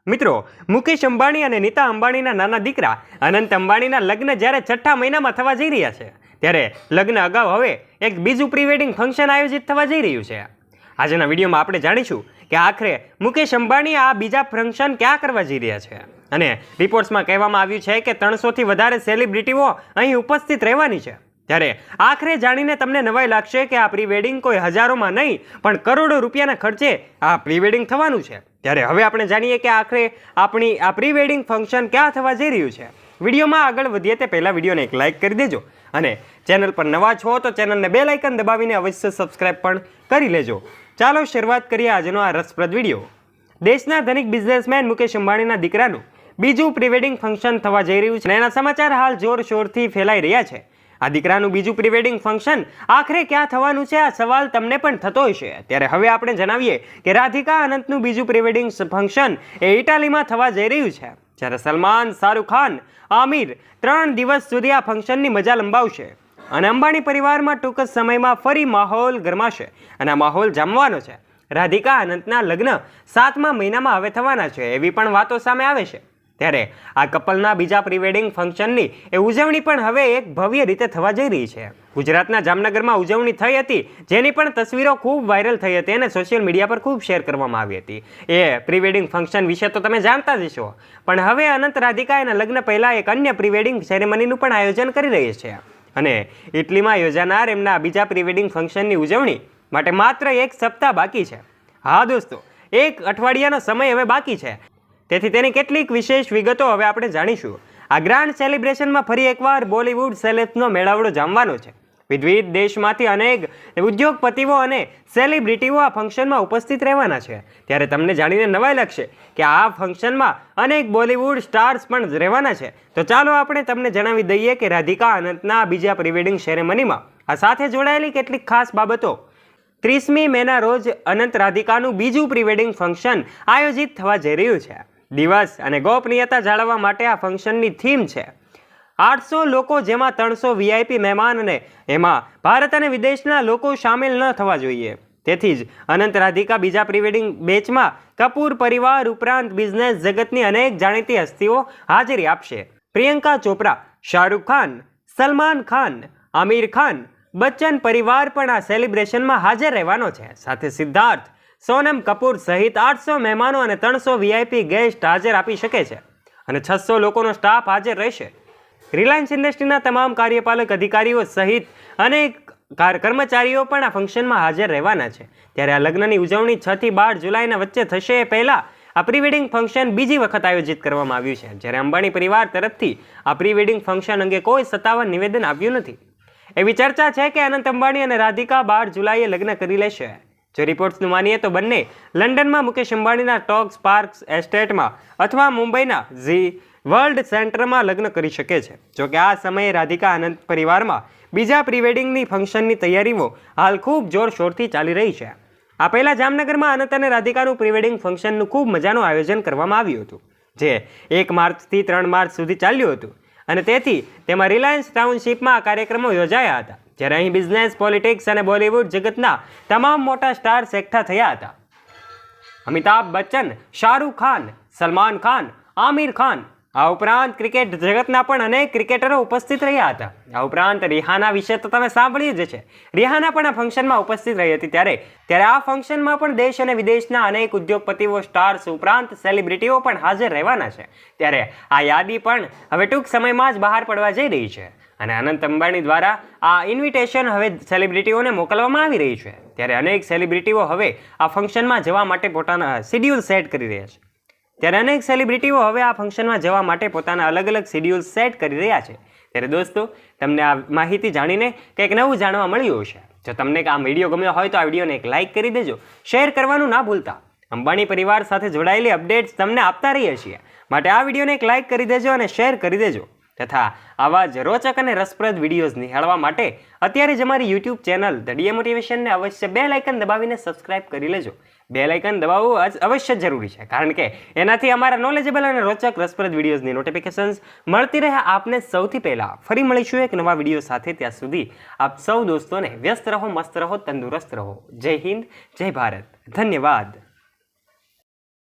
મિત્રો, મુકેશ અંબાણી અને નીતા અંબાણીના નાના દીકરા અનંત અંબાણીના લગ્ન જ્યારે છઠ્ઠા મહિનામાં થવા જઈ રહ્યા છે, ત્યારે લગ્ન અગાઉ હવે એક બીજું પ્રી વેડિંગ ફંક્શન આયોજિત થવા જઈ રહ્યું છે. આજના વિડીયોમાં આપણે જાણીશું કે આખરે મુકેશ અંબાણી આ બીજા ફંક્શન ક્યાં કરવા જઈ રહ્યા છે. અને રિપોર્ટ્સમાં કહેવામાં આવ્યું છે કે 300થી વધારે સેલિબ્રિટીઓ અહીં ઉપસ્થિત રહેવાની છે. ત્યારે આખરે જાણીને તમને નવાઈ લાગશે કે આ પ્રી વેડિંગ કોઈ હજારોમાં નહીં પણ કરોડો રૂપિયાના ખર્ચે આ પ્રી વેડિંગ થવાનું છે. ત્યારે હવે આપણે જાણીએ કે આખરે આપણી આ પ્રી વેડિંગ ફંક્શન ક્યાં થવા જઈ રહ્યું છે. વિડીયોમાં આગળ વધીએ તે પહેલાં વિડીયોને એક લાઇક કરી દેજો અને ચેનલ પર નવા છો તો ચેનલને બેલ આઇકન દબાવીને અવશ્ય સબસ્ક્રાઇબ પણ કરી લેજો. ચાલો શરૂઆત કરીએ આજનો આ રસપ્રદ વિડીયો. દેશના ધનિક બિઝનેસમેન મુકેશ અંબાણીના દીકરાનું બીજું પ્રી વેડિંગ ફંક્શન થવા જઈ રહ્યું છે અને એના સમાચાર હાલ જોરશોરથી ફેલાઈ રહ્યા છે. આ દીકરાનું બીજું પ્રી વેડિંગ ફંક્શન આખરે ક્યાં થવાનું છે, આ સવાલ તમને પણ થતો હશે. ત્યારે હવે આપણે જણાવીએ કે રાધિકા અનંતનું બીજું પ્રી વેડિંગ ફંક્શન એ ઇટાલીમાં થવા જઈ રહ્યું છે. જ્યારે સલમાન, શાહરુખ ખાન, આમિર 3 દિવસ સુધી આ ફંક્શનની મજા લંબાવશે અને અંબાણી પરિવારમાં ટૂંક જ સમયમાં ફરી માહોલ ગરમાશે અને આ માહોલ જામવાનો છે. રાધિકા અનંતના લગ્ન 7મા મહિનામાં હવે થવાના છે એવી પણ વાતો સામે આવે છે. ત્યારે આ કપલના બીજા પ્રી વેડિંગ ફંક્શનની એ ઉજવણી પણ હવે એક ભવ્ય રીતે થવા જઈ રહી છે. ગુજરાતના જામનગરમાં ઉજવણી થઈ હતી, જેની પણ તસવીરો ખૂબ વાયરલ થઈ હતી અને સોશિયલ મીડિયા પર ખૂબ શેર કરવામાં આવી હતી. એ પ્રી વેડિંગ ફંક્શન વિશે તો તમે જાણતા જ હશો, પણ હવે અનંત રાધિકા એના લગ્ન પહેલાં એક અન્ય પ્રી વેડિંગ સેરેમનીનું પણ આયોજન કરી રહી છે અને ઇટલીમાં યોજાનાર એમના બીજા પ્રી વેડિંગ ફંક્શનની ઉજવણી માટે માત્ર 1 સપ્તાહ બાકી છે. હા દોસ્તો, 1 અઠવાડિયાનો સમય હવે બાકી છે. તેથી તેની કેટલીક વિશેષ વિગતો હવે આપણે જાણીશું. આ ગ્રાન્ડ સેલિબ્રેશનમાં ફરી એકવાર બોલિવૂડ સેલેબ્સનો મેળાવડો જામવાનો છે. વિવિધ દેશમાંથી અનેક ઉદ્યોગપતિઓ અને સેલિબ્રિટીઓ આ ફંક્શનમાં ઉપસ્થિત રહેવાના છે. ત્યારે તમને જાણીને નવાઈ લાગશે કે આ ફંક્શનમાં અનેક બોલિવૂડ સ્ટાર્સ પણ રહેવાના છે. તો ચાલો આપણે તમને જણાવી દઈએ કે રાધિકા અનંતના બીજા પ્રી વેડિંગ સેરેમનીમાં આ સાથે જોડાયેલી કેટલીક ખાસ બાબતો. 30મી મેના રોજ અનંત રાધિકાનું બીજું પ્રી વેડિંગ ફંક્શન આયોજિત થવા જઈ રહ્યું છે. દિવસ અને ગોપનીયતા જાળવવા માટે આ ફંક્શનની થીમ છે 800 લોકો, જેમાં 300 વીઆઈપી મહેમાન અને એમાં ભારત અને વિદેશના લોકો સામેલ ન થવા જોઈએ. તેથી જ અનંત રાધિકા બીજા પ્રી વેડિંગ બેચમાં કપૂર પરિવાર ઉપરાંત બિઝનેસ જગતની અનેક જાણીતી હસ્તીઓ હાજરી આપશે. પ્રિયંકા ચોપરા, શાહરુખ ખાન, સલમાન ખાન, આમિર ખાન, બચ્ચન પરિવાર પણ આ સેલિબ્રેશનમાં હાજર રહેવાનો છે. સાથે સિદ્ધાર્થ, સોનમ કપૂર સહિત 800 મહેમાનો અને 300 વીઆઈપી ગેસ્ટ હાજર આપી શકે છે અને 600 લોકોનો સ્ટાફ હાજર રહેશે. રિલાયન્સ ઇન્ડસ્ટ્રીના તમામ કાર્યપાલક અધિકારીઓ સહિત અનેક કર્મચારીઓ પણ આ ફંક્શનમાં હાજર રહેવાના છે. ત્યારે આ લગ્નની ઉજવણી 6 થી 12 જુલાઈના વચ્ચે થશે. એ પહેલાં આ પ્રી વેડિંગ ફંક્શન બીજી વખત આયોજિત કરવામાં આવ્યું છે, જ્યારે અંબાણી પરિવાર તરફથી આ પ્રી વેડિંગ ફંક્શન અંગે કોઈ સત્તાવાર નિવેદન આવ્યું નથી. એવી ચર્ચા છે કે અનંત અંબાણી અને રાધિકા 12 જુલાઈએ લગ્ન કરી લેશે. જો રિપોર્ટ્સનું માનીએ તો બંને લંડનમાં મુકેશ અંબાણીના ટોક્સ પાર્ક એસ્ટેટમાં અથવા મુંબઈના ઝી વર્લ્ડ સેન્ટરમાં લગ્ન કરી શકે છે. જોકે આ સમયે રાધિકા અનંત પરિવારમાં બીજા પ્રી વેડિંગની ફંક્શનની તૈયારીઓ હાલ ખૂબ જોરશોરથી ચાલી રહી છે. આ પહેલાં જામનગરમાં અનંત અને રાધિકાનું પ્રી વેડિંગ ફંક્શનનું ખૂબ મજાનું આયોજન કરવામાં આવ્યું હતું, જે 1 માર્ચથી 3 માર્ચ સુધી ચાલ્યું હતું અને તેથી તેમાં રિલાયન્સ ટાઉનશીપમાં આ કાર્યક્રમો યોજાયા હતા. જ્યારે અહીં બિઝનેસ, પોલિટિક્સ અને બોલિવૂડ જગતના તમામ મોટા સ્ટાર્સ એકઠા થયા હતા. અમિતાભ બચ્ચન, શાહરુખ ખાન, સલમાન ખાન, આમિર ખાન, આ ઉપરાંત ક્રિકેટ જગતના પણ અનેક ક્રિકેટરો ઉપસ્થિત રહ્યા હતા. આ ઉપરાંત રિહાના વિશે તો તમે સાંભળ્યું જ છે. રિહાના પણ આ ફંક્શનમાં ઉપસ્થિત રહી હતી. ત્યારે આ ફંક્શનમાં પણ દેશ અને વિદેશના અનેક ઉદ્યોગપતિઓ, સ્ટાર્સ ઉપરાંત સેલિબ્રિટીઓ પણ હાજર રહેવાના છે. ત્યારે આ યાદી પણ હવે ટૂંક સમયમાં જ બહાર પડવા જઈ રહી છે અને અનંત અંબાણી દ્વારા આ ઇન્વિટેશન હવે સેલિબ્રિટીઓને મોકલવામાં આવી રહી છે. ત્યારે અનેક સેલિબ્રિટીઓ હવે આ ફંક્શનમાં જવા માટે પોતાના શેડ્યુલ સેટ કરી રહ્યા છે. ત્યારે અનેક સેલિબ્રિટીઓ હવે આ ફંક્શનમાં જવા માટે પોતાના અલગ અલગ શેડ્યુલ સેટ કરી રહ્યા છે. ત્યારે દોસ્તો, તમને આ માહિતી જાણીને કંઈક નવું જાણવા મળ્યું હશે. જો તમને આ વિડીયો ગમ્યો હોય તો આ વિડીયોને એક લાઇક કરી દેજો, શેર કરવાનું ના ભૂલતા. અંબાણી પરિવાર સાથે જોડાયેલી અપડેટ્સ તમને આપતા રહીએ છીએ, માટે આ વિડીયોને એક લાઇક કરી દેજો અને શેર કરી દેજો. તથા આવા જ રોચક અને રસપ્રદ વિડીયોઝ નિહાળવા માટે અત્યારે જ અમારી યુટ્યુબ ચેનલ ધ ડીએ મોટિવેશનને અવશ્ય બેલ આઇકન દબાવીને સબસ્ક્રાઇબ કરી લેજો. બેલ આઇકન દબાવવું અવશ્ય જરૂરી છે, કારણ કે એનાથી અમારા નોલેજેબલ અને રોચક રસપ્રદ વિડીયોઝની નોટિફિકેશન્સ મળતી રહે આપને સૌથી પહેલાં. ફરી મળીશું એક નવા વિડીયો સાથે. ત્યાં સુધી આપ સૌ દોસ્તોને વ્યસ્ત રહો, મસ્ત રહો, તંદુરસ્ત રહો. જય હિન્દ, જય ભારત, ધન્યવાદ.